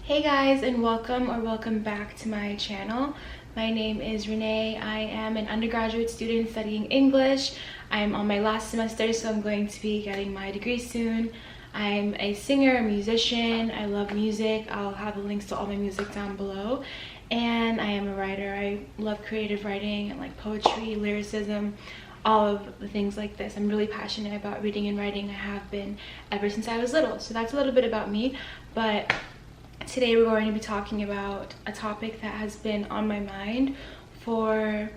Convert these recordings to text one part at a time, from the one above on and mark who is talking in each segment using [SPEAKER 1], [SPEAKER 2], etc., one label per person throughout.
[SPEAKER 1] Hey guys, and welcome back to my channel. My name is Renee. I am an undergraduate student studying English. I'm on my last semester, so I'm going to be getting my degree soon. I'm a singer, a musician. I love music. I'll have the links to all my music down below. And I am a writer. I love creative writing and like poetry, lyricism, all of the things like this. I'm really passionate about reading and writing. I have been ever since I was little. So that's a little bit about me. But today we're going to be talking about a topic that has been on my mind for,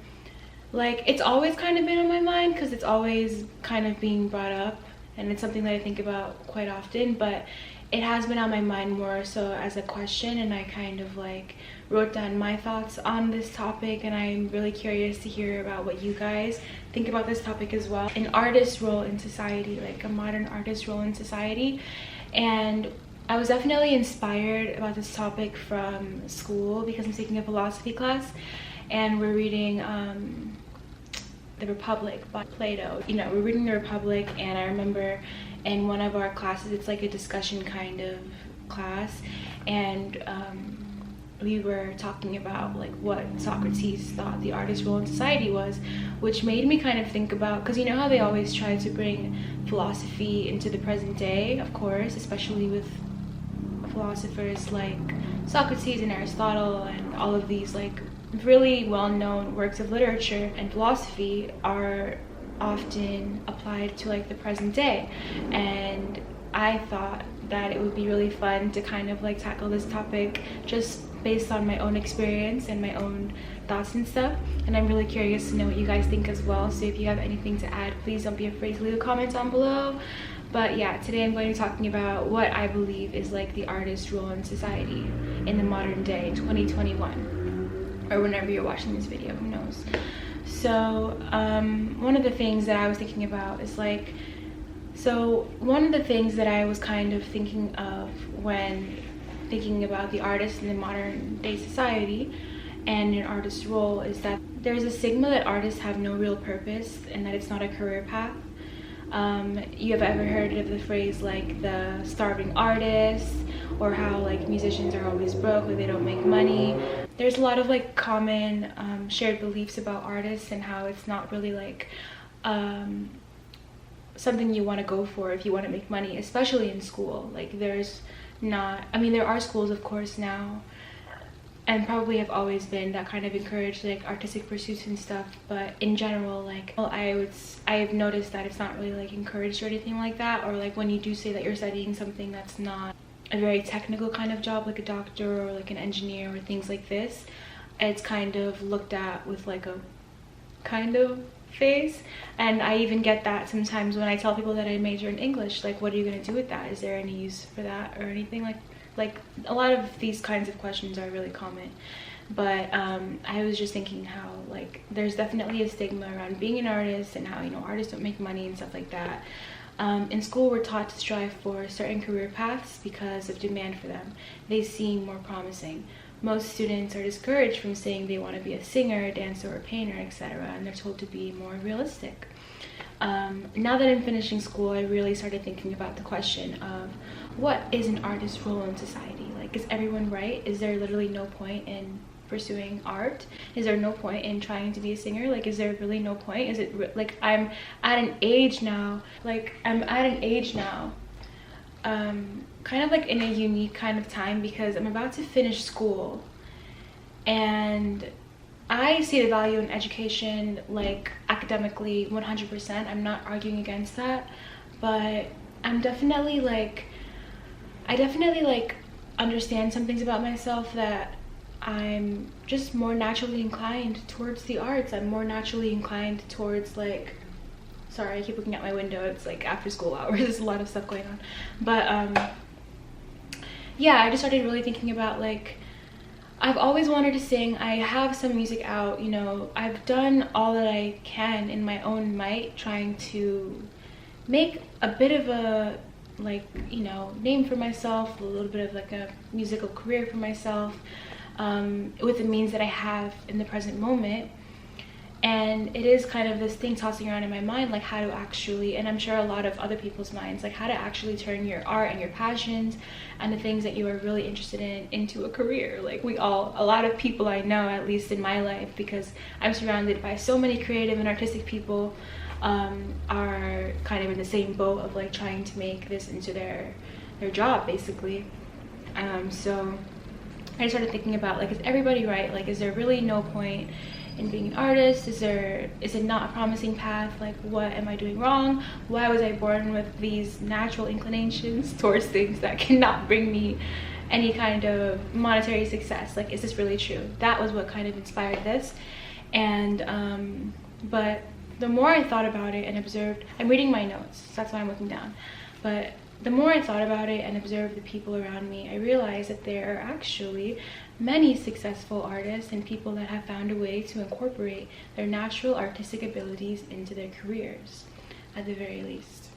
[SPEAKER 1] like, it's always kind of been on my mind because it's always kind of being brought up and it's something that I think about quite often, but it has been on my mind more so as a question, and I kind of like wrote down my thoughts on this topic, and I'm really curious to hear about what you guys think about this topic as well. An artist's role in society, like a modern artist's role in society. And I was definitely inspired about this topic from school because I'm taking a philosophy class and we're reading The Republic by Plato. You know, we're reading The Republic, and I remember in one of our classes, it's like a discussion kind of class, and we were talking about like what Socrates thought the artist's role in society was, which made me kind of think about, because you know how they always try to bring philosophy into the present day, of course, especially with philosophers like Socrates and Aristotle, and all of these like really well-known works of literature and philosophy are often applied to like the present day. And I thought that it would be really fun to kind of like tackle this topic just based on my own experience and my own thoughts and stuff, and I'm really curious to know what you guys think as well. So if you have anything to add, please don't be afraid to leave a comment down below. But yeah, today I'm going to be talking about what I believe is like the artist's role in society in the modern day, 2021, or whenever you're watching this video, who knows. So one of the things that I was thinking about is like, so one of the things that I was kind of thinking of when thinking about the artist in the modern day society and an artist's role is that there's a stigma that artists have no real purpose and that it's not a career path. You have ever heard of the phrase like the starving artist, or how like musicians are always broke or they don't make money. There's a lot of like common shared beliefs about artists and how it's not really like something you want to go for if you want to make money, especially in school. Like there's not, I mean there are schools of course now, and probably have always been, that kind of encourage like artistic pursuits and stuff, but in general, like, well, I've noticed that it's not really like encouraged or anything like that. Or like when you do say that you're studying something that's not a very technical kind of job, like a doctor or like an engineer or things like this, it's kind of looked at with like a kind of face. And I even get that sometimes when I tell people that I major in English, like, what are you going to do with that? Is there any use for that or anything? Like a lot of these kinds of questions are really common. But I was just thinking how like there's definitely a stigma around being an artist, and how, you know, artists don't make money and stuff like that. In school we're taught to strive for certain career paths because of demand for them. They seem more promising. Most students are discouraged from saying they want to be a singer, a dancer, or a painter, etc., and they're told to be more realistic. Now that I'm finishing school, I really started thinking about the question of what is an artist's role in society? Like, is everyone right? Is there literally no point in pursuing art? Is there no point in trying to be a singer? Like, is there really no point? Is it like I'm at an age now, kind of like in a unique kind of time, because I'm about to finish school and I see the value in education, like academically 100%. I'm not arguing against that, but I definitely understand some things about myself, that I'm just more naturally inclined towards the arts. I'm more naturally inclined towards like, sorry, I keep looking out my window, it's like after school hours, there's a lot of stuff going on. But yeah, I just started really thinking about like, I've always wanted to sing. I have some music out, you know, I've done all that I can in my own might, trying to make a bit of a, like, you know, name for myself, a little bit of like a musical career for myself, with the means that I have in the present moment. And it is kind of this thing tossing around in my mind, like how to actually, and I'm sure a lot of other people's minds, like how to actually turn your art and your passions and the things that you are really interested in into a career. Like a lot of people I know, at least in my life, because I'm surrounded by so many creative and artistic people, are kind of in the same boat of like trying to make this into their job, basically. So I started thinking about, like, is everybody right? Like, is there really no point in being an artist? Is it not a promising path? Like, what am I doing wrong? Why was I born with these natural inclinations towards things that cannot bring me any kind of monetary success? Like, is this really true? That was what kind of inspired this. And but the more I thought about it and observed, I'm reading my notes, so that's why I'm looking down, but the more I thought about it and observed the people around me, I realized that there are actually many successful artists and people that have found a way to incorporate their natural artistic abilities into their careers, at the very least.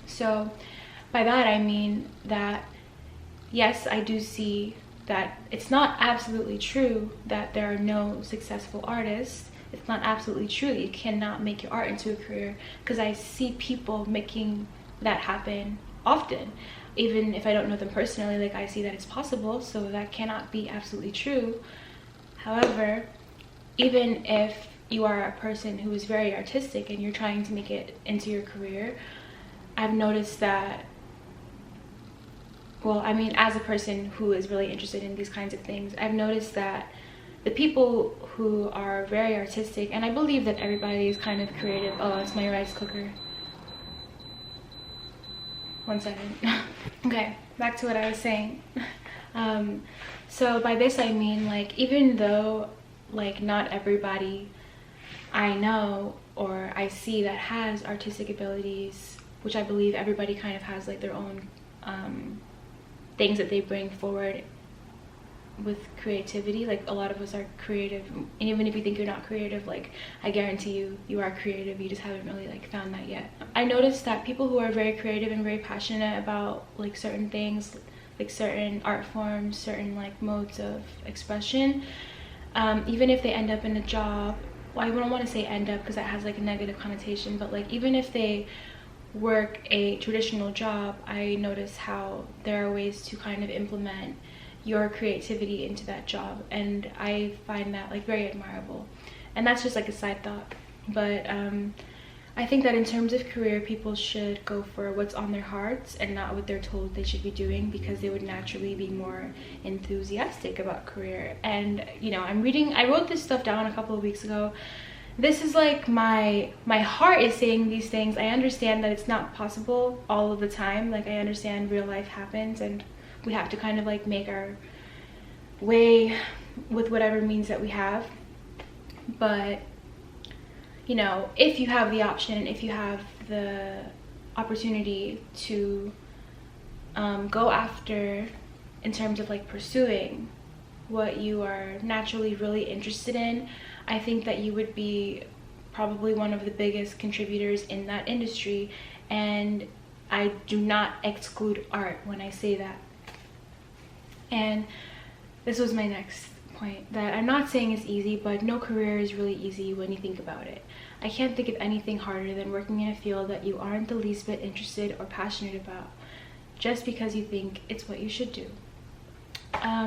[SPEAKER 1] So by that I mean that, yes, I do see that it's not absolutely true that there are no successful artists. It's not absolutely true that you cannot make your art into a career, because I see people making that happen often. Even if I don't know them personally, like, I see that it's possible, so that cannot be absolutely true. However, even if you are a person who is very artistic and you're trying to make it into your career, I've noticed that, well, I mean, as a person who is really interested in these kinds of things, I've noticed that the people who are very artistic, and I believe that everybody is kind of creative. Oh, it's my rice cooker. 1 second. Okay, back to what I was saying. So by this I mean, like, even though, like, not everybody I know or I see that has artistic abilities, which I believe everybody kind of has, like, their own things that they bring forward with creativity. Like, a lot of us are creative, and even if you think you're not creative, like, I guarantee you are creative. You just haven't really, like, found that yet. I noticed that people who are very creative and very passionate about, like, certain things, like certain art forms, certain, like, modes of expression, even if they end up in a job, well, I don't want to say end up because that has, like, a negative connotation, but, like, even if they work a traditional job, I notice how there are ways to kind of implement your creativity into that job, and I find that, like, very admirable. And that's just, like, a side thought, but I think that in terms of career, people should go for what's on their hearts and not what they're told they should be doing, because they would naturally be more enthusiastic about career. And, you know, I wrote this stuff down a couple of weeks ago. This is like my heart is saying these things. I understand that it's not possible all of the time. Like, I understand real life happens and we have to kind of, like, make our way with whatever means that we have. But, you know, if you have the option, and if you have the opportunity to go after, in terms of, like, pursuing what you are naturally really interested in, I think that you would be probably one of the biggest contributors in that industry. And I do not exclude art when I say that. And this was my next point, that I'm not saying it's easy, but no career is really easy when you think about it. I can't think of anything harder than working in a field that you aren't the least bit interested or passionate about, just because you think it's what you should do.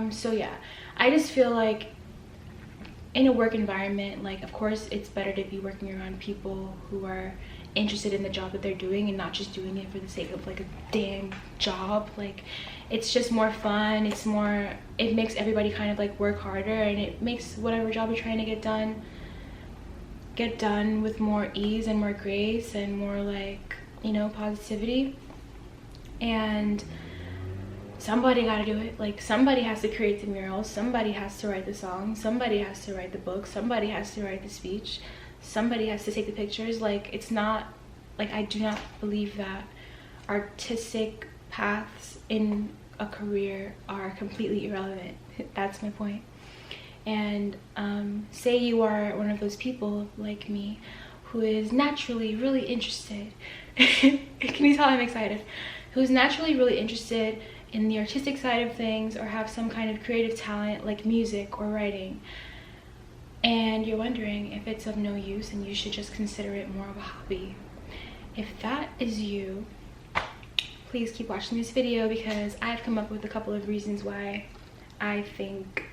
[SPEAKER 1] So yeah, I just feel like in a work environment, like, of course it's better to be working around people who are interested in the job that they're doing and not just doing it for the sake of, like, a damn job. Like, it's just more fun. It makes everybody kind of, like, work harder, and it makes whatever job you're trying to get done with more ease and more grace and more, like, you know, positivity. And somebody got to do it. Like, somebody has to create the murals, somebody has to write the song, somebody has to write the book, somebody has to write the speech, somebody has to take the pictures. Like, it's not, like, I do not believe that artistic paths in a career are completely irrelevant. That's my point. And say you are one of those people like me who is naturally really interested can you tell I'm excited, who's naturally really interested in the artistic side of things, or have some kind of creative talent like music or writing, and you're wondering if it's of no use and you should just consider it more of a hobby. If that is you, please keep watching this video, because I've come up with a couple of reasons why I think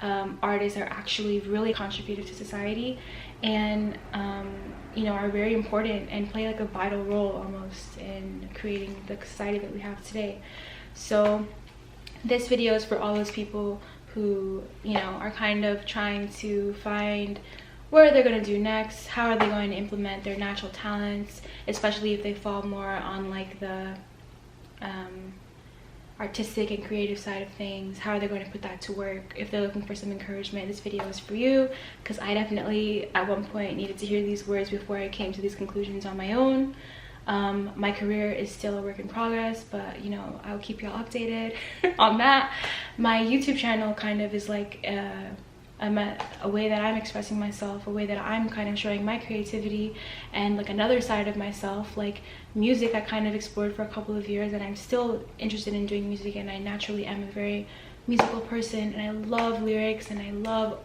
[SPEAKER 1] artists are actually really contributive to society, and you know, are very important and play like a vital role almost in creating the society that we have today. So this video is for all those people who, you know, are kind of trying to find where they're going to do next, how are they going to implement their natural talents, especially if they fall more on like the artistic and creative side of things. How are they going to put that to work? If they're looking for some encouragement, this video is for you, because I definitely at one point needed to hear these words before I came to these conclusions on my own. My career is still a work in progress, but you know, I'll keep y'all updated on that. My YouTube channel kind of is like a way that I'm expressing myself, a way that I'm kind of showing my creativity, and like another side of myself, like music I kind of explored for a couple of years, and I'm still interested in doing music, and I naturally am a very musical person, and I love lyrics, and I love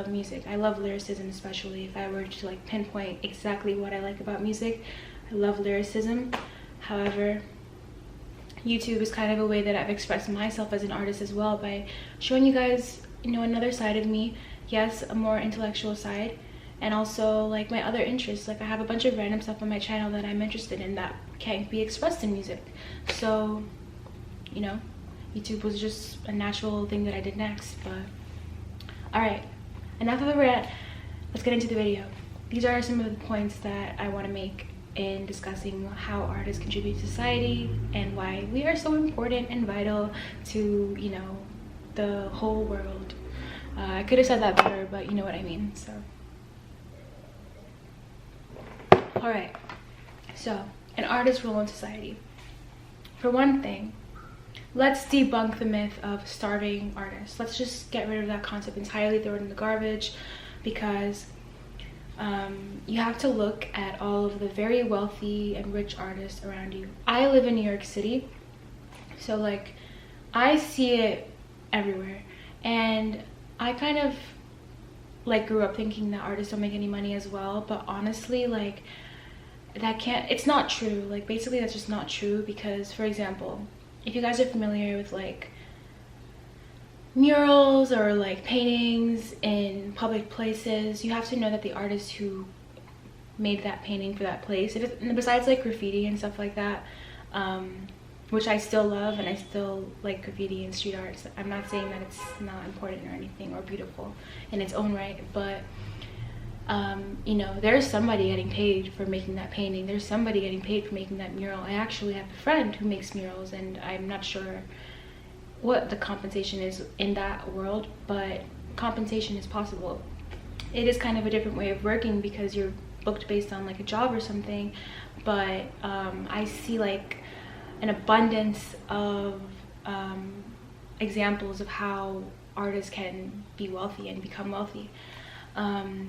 [SPEAKER 1] music. I love lyricism, especially if I were to like pinpoint exactly what I like about music. I love lyricism. However, YouTube is kind of a way that I've expressed myself as an artist as well, by showing you guys, you know, another side of me. Yes, a more intellectual side, and also like my other interests. Like I have a bunch of random stuff on my channel that I'm interested in that can't be expressed in music. So, you know, YouTube was just a natural thing that I did next. But all right, enough of a rant. Let's get into the video. These are some of the points that I want to make in discussing how artists contribute to society and why we are so important and vital to, you know, the whole world. I could have said that better, but you know what I mean. So all right, so an artist's role in society. For one thing, let's debunk the myth of starving artists. Let's just get rid of that concept entirely, throw it in the garbage, because you have to look at all of the very wealthy and rich artists around you. I live in New York City, so like I see it everywhere, and I kind of like grew up thinking that artists don't make any money as well, but honestly, like it's not true. Like basically that's just not true, because for example, if you guys are familiar with like murals or like paintings in public places, you have to know that the artist who made that painting for that place, besides like graffiti and stuff like that, which I still love, and I still like graffiti and street art. So I'm not saying that it's not important or anything or beautiful in its own right, but you know, there's somebody getting paid for making that painting. There's somebody getting paid for making that mural. I actually have a friend who makes murals, and I'm not sure what the compensation is in that world, but compensation is possible. It is kind of a different way of working because you're booked based on like a job or something, but I see like an abundance of examples of how artists can be wealthy and become wealthy.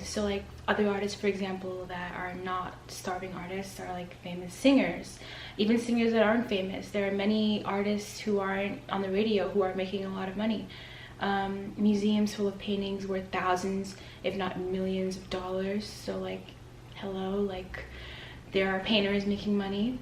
[SPEAKER 1] So like other artists, for example, that are not starving artists are like famous singers, even singers that aren't famous. There are many artists who aren't on the radio who are making a lot of money. Museums full of paintings worth thousands, if not millions of dollars. So like, hello, like there are painters making money.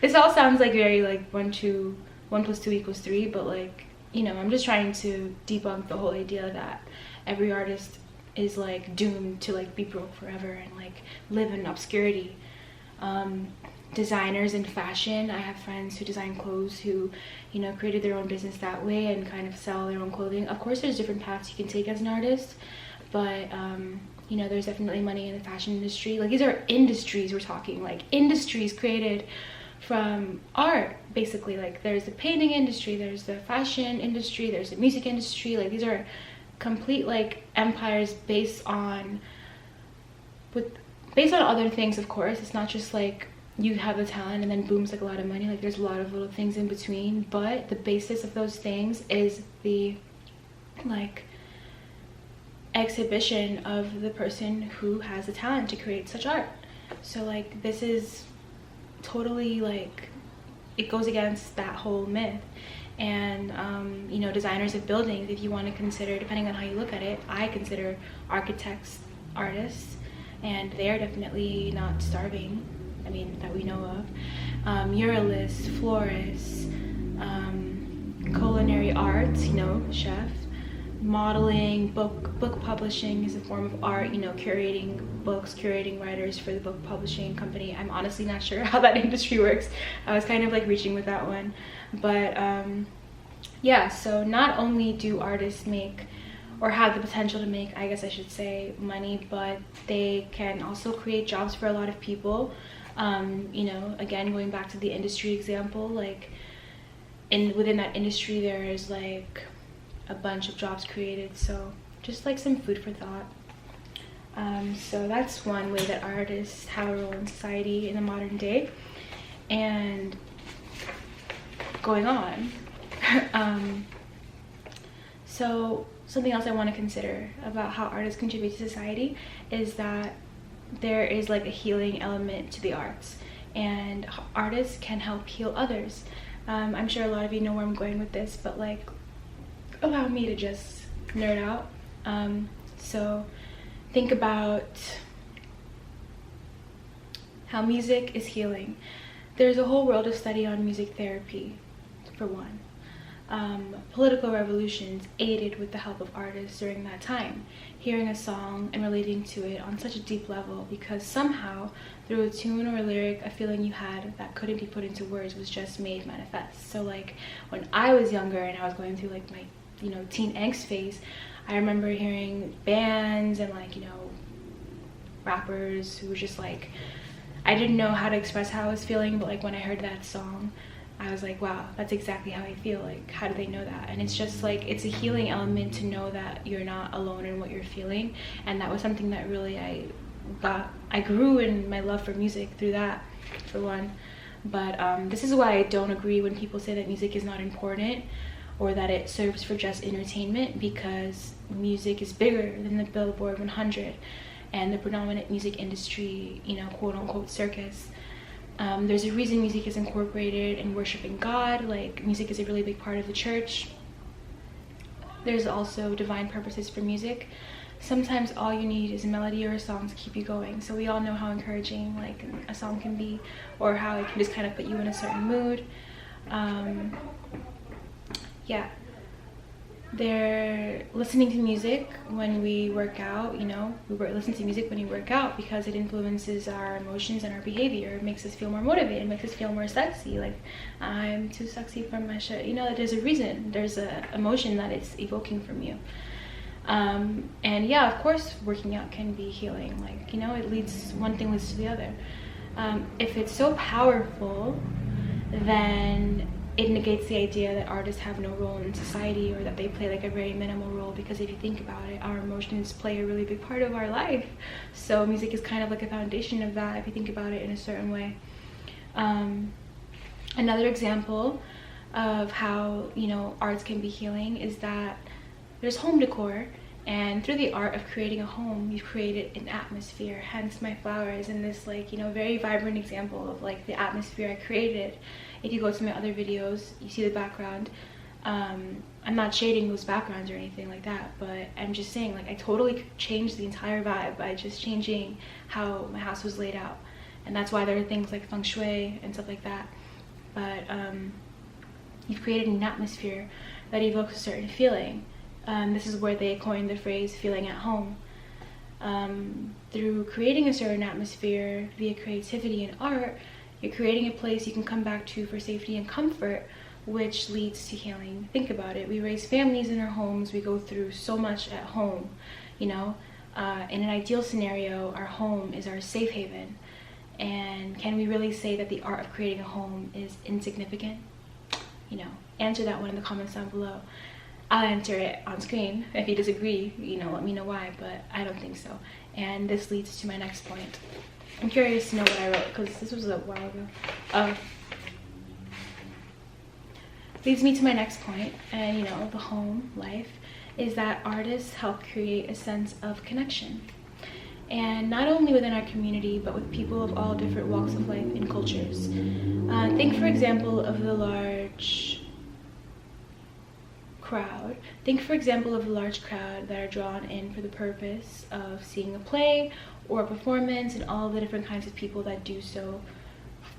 [SPEAKER 1] This all sounds like very like 1 + 2 = 3, but like, you know, I'm just trying to debunk the whole idea that every artist is like doomed to like be broke forever and like live in obscurity. Designers in fashion, I have friends who design clothes who, you know, created their own business that way and kind of sell their own clothing. Of course there's different paths you can take as an artist, but you know, there's definitely money in the fashion industry. Like these are industries, we're talking like industries created from art, basically. Like there's the painting industry, there's the fashion industry, there's the music industry. Like these are complete like empires based on other things. Of course, it's not just like you have the talent and then boom's like a lot of money. Like there's a lot of little things in between, but the basis of those things is the like exhibition of the person who has the talent to create such art. So like this is totally like, it goes against that whole myth. and you know, designers of buildings, if you want to consider, depending on how you look at it. I consider architects artists, and they are definitely not starving, I mean, that we know of. Muralists, florists, culinary arts, you know, chef, modeling, book publishing is a form of art, you know, curating books, curating writers for the book publishing company. I'm honestly not sure how that industry works. I was kind of like reaching with that one, but yeah, so not only do artists make, or have the potential to make, I guess I should say, money, but they can also create jobs for a lot of people. You know, again, going back to the industry example, like within that industry there is like a bunch of jobs created, so just like some food for thought. So that's one way that artists have a role in society in the modern day. And going on, so something else I want to consider about how artists contribute to society is that there is like a healing element to the arts, and artists can help heal others. I'm sure a lot of you know where I'm going with this, but like, allow me to just nerd out. So think about how music is healing. There's a whole world of study on music therapy, for one. Political revolutions aided with the help of artists during that time, hearing a song and relating to it on such a deep level, because somehow through a tune or a lyric, a feeling you had that couldn't be put into words was just made manifest. So like when I was younger and I was going through like my, you know, teen angst phase, I remember hearing bands and like, you know, rappers who were just like, I didn't know how to express how I was feeling, but like when I heard that song, I was like, wow, that's exactly how I feel. Like, how do they know that? And it's just like, it's a healing element to know that you're not alone in what you're feeling. And that was something that really I grew in my love for music through that, for one. But this is why I don't agree when people say that music is not important or that it serves for just entertainment, because music is bigger than the Billboard 100 and the predominant music industry, you know, quote unquote circus. There's a reason music is incorporated in worshiping God. Like, music is a really big part of the church. There's also divine purposes for music. Sometimes all you need is a melody or a song to keep you going. So we all know how encouraging like a song can be, or how it can just kind of put you in a certain mood. Yeah, they're listening to music when we work out, you know, we listen to music when we work out because it influences our emotions and our behavior. It makes us feel more motivated, it makes us feel more sexy, like I'm too sexy for my shirt, you know, there's a reason, there's a emotion that it's evoking from you. And yeah, of course working out can be healing, like, you know, it leads, one thing leads to the other. If it's so powerful, then it negates the idea that artists have no role in society, or that they play like a very minimal role, because if you think about it, our emotions play a really big part of our life. So music is kind of like a foundation of that, if you think about it in a certain way. Another example of how, you know, arts can be healing is that there's home decor, and through the art of creating a home, you've created an atmosphere, hence my flowers and this, like, you know, very vibrant example of like the atmosphere I created. If you go to my other videos, you see the background. I'm not shading those backgrounds or anything like that, but I'm just saying, like, I totally changed the entire vibe by just changing how my house was laid out. And that's why there are things like feng shui and stuff like that. But you've created an atmosphere that evokes a certain feeling. This is where they coined the phrase feeling at home. Through creating a certain atmosphere via creativity and art, you're creating a place you can come back to for safety and comfort, which leads to healing. Think about it. We raise families in our homes. We go through so much at home, you know. In an ideal scenario, our home is our safe haven. And can we really say that the art of creating a home is insignificant? You know, answer that one in the comments down below. I'll answer it on screen. If you disagree, you know, let me know why, but I don't think so. And this leads to my next point. I'm curious to know what I wrote, because this was a while ago. Leads me to my next point, and you know, the home life, is that artists help create a sense of connection. And not only within our community, but with people of all different walks of life and cultures. Think, for example, of the large crowd. Think, for example, of a large crowd that are drawn in for the purpose of seeing a play or a performance, and all the different kinds of people that do so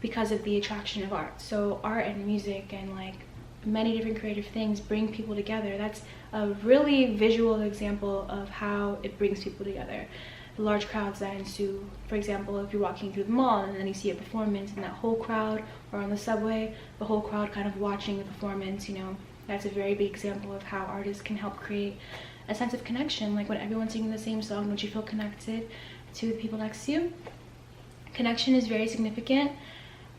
[SPEAKER 1] because of the attraction of art. So art and music and like many different creative things bring people together. That's a really visual example of how it brings people together. The large crowds that ensue, for example, if you're walking through the mall and then you see a performance and that whole crowd, or on the subway, the whole crowd kind of watching the performance, you know, that's a very big example of how artists can help create a sense of connection. Like when everyone's singing the same song, don't you feel connected to the people next to you? Connection is very significant,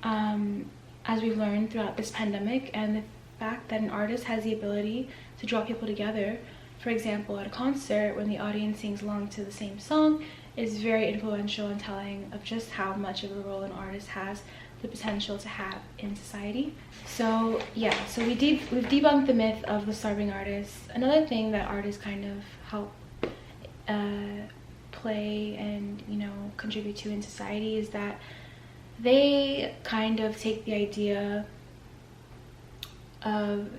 [SPEAKER 1] as we've learned throughout this pandemic, and the fact that an artist has the ability to draw people together, for example at a concert when the audience sings along to the same song, is very influential and telling of just how much of a role an artist has the potential to have in society. So yeah, so we've debunked the myth of the starving artist. Another thing that artists kind of help play and, you know, contribute to in society is that they kind of take the idea of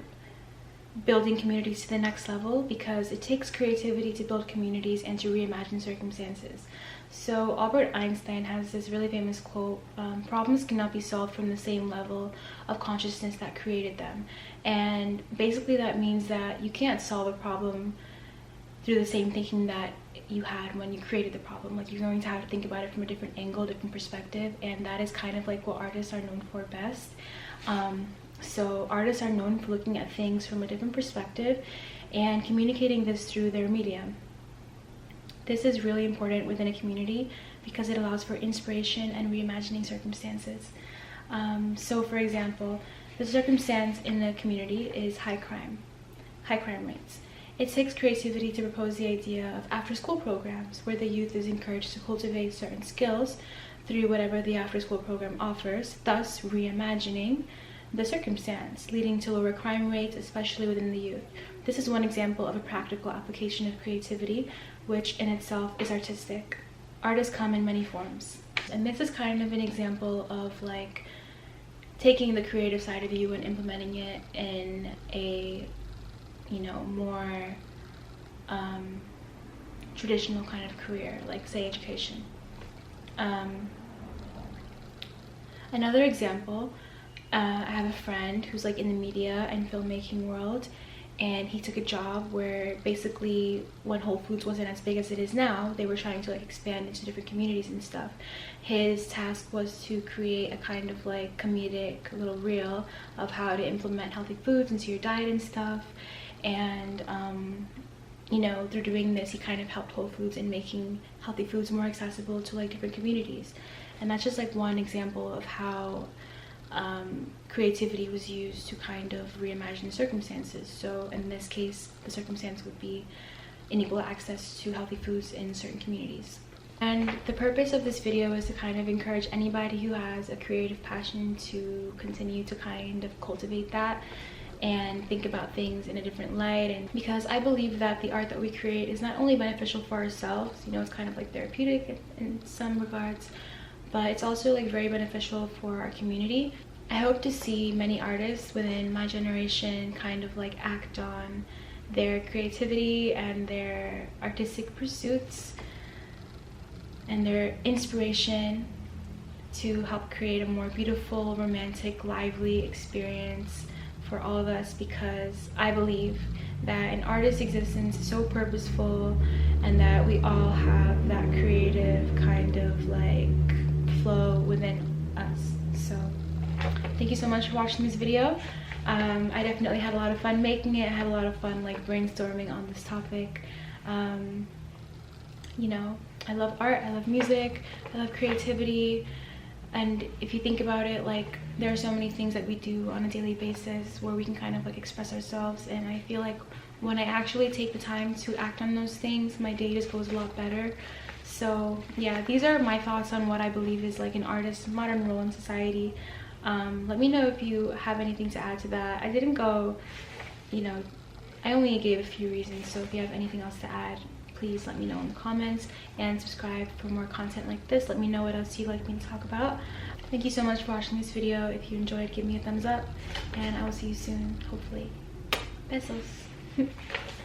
[SPEAKER 1] building communities to the next level, because it takes creativity to build communities and to reimagine circumstances. So Albert Einstein has this really famous quote, problems cannot be solved from the same level of consciousness that created them. And basically that means that you can't solve a problem through the same thinking that you had when you created the problem. Like, you're going to have to think about it from a different angle, different perspective, and that is kind of like what artists are known for best. So artists are known for looking at things from a different perspective and communicating this through their medium. This is really important within a community because it allows for inspiration and reimagining circumstances. So for example, the circumstance in a community is high crime rates. It takes creativity to propose the idea of after-school programs where the youth is encouraged to cultivate certain skills through whatever the after-school program offers, thus reimagining the circumstance, leading to lower crime rates, especially within the youth. This is one example of a practical application of creativity, which in itself is artistic. Artists come in many forms. And this is kind of an example of like taking the creative side of you and implementing it in a, you know, more traditional kind of career, like say education. Another example, I have a friend who's like in the media and filmmaking world, and he took a job where basically when Whole Foods wasn't as big as it is now, they were trying to like expand into different communities and stuff. His task was to create a kind of like comedic little reel of how to implement healthy foods into your diet and stuff. And you know, through doing this, he kind of helped Whole Foods in making healthy foods more accessible to like different communities. And that's just like one example of how creativity was used to kind of reimagine circumstances. So in this case, the circumstance would be unequal access to healthy foods in certain communities. And the purpose of this video is to kind of encourage anybody who has a creative passion to continue to kind of cultivate that and think about things in a different light. And because I believe that the art that we create is not only beneficial for ourselves, you know, it's kind of like therapeutic in some regards, but it's also like very beneficial for our community. I hope to see many artists within my generation kind of like act on their creativity and their artistic pursuits and their inspiration to help create a more beautiful, romantic, lively experience for all of us, because I believe that an artist's existence is so purposeful and that we all have that creative kind of like flow within us. So thank you so much for watching this video. I definitely had a lot of fun making it. I had a lot of fun like brainstorming on this topic. You know, I love art, I love music, I love creativity. And if you think about it, like there are so many things that we do on a daily basis where we can kind of like express ourselves, and I feel like when I actually take the time to act on those things, my day just goes a lot better. So yeah, these are my thoughts on what I believe is like an artist's modern role in society. Let me know if you have anything to add to that. I didn't go, you know, I only gave a few reasons, so if you have anything else to add, please let me know in the comments, and subscribe for more content like this. Let me know what else you'd like me to talk about. Thank you so much for watching this video. If you enjoyed, give me a thumbs up, and I will see you soon, hopefully. Besos.